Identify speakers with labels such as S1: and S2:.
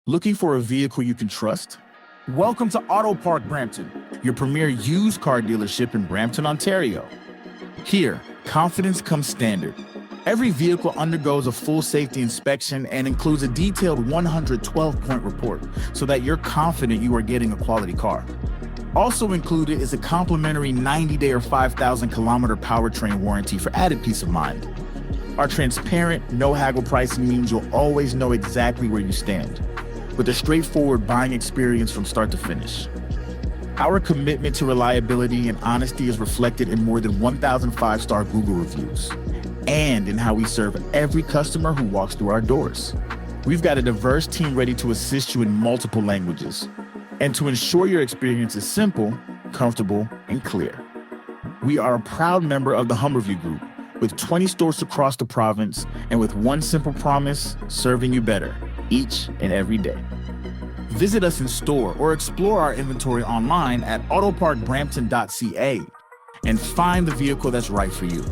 S1: Looking for a vehicle you can trust? Welcome to AutoPark Brampton, your premier used car dealership in Brampton, Ontario. Here, confidence comes standard. Every vehicle undergoes a full safety inspection and includes a detailed 112-point report so that you're confident you are getting a quality car. Also included is a complimentary 90-day or 5,000-kilometer powertrain warranty for added peace of mind. Our transparent, no-haggle pricing means you'll always know exactly where you stand, with a straightforward buying experience from start to finish. Our commitment to reliability and honesty is reflected in more than 1,000 five-star Google reviews, and in how we serve every customer who walks through our doors. We've got a diverse team ready to assist you in multiple languages, and to ensure your experience is simple, comfortable, and clear. We are a proud member of the Humberview Group, with 20 stores across the province, and with one simple promise, serving you better each and every day. Visit us in store or explore our inventory online at autoparkbrampton.ca and find the vehicle that's right for you.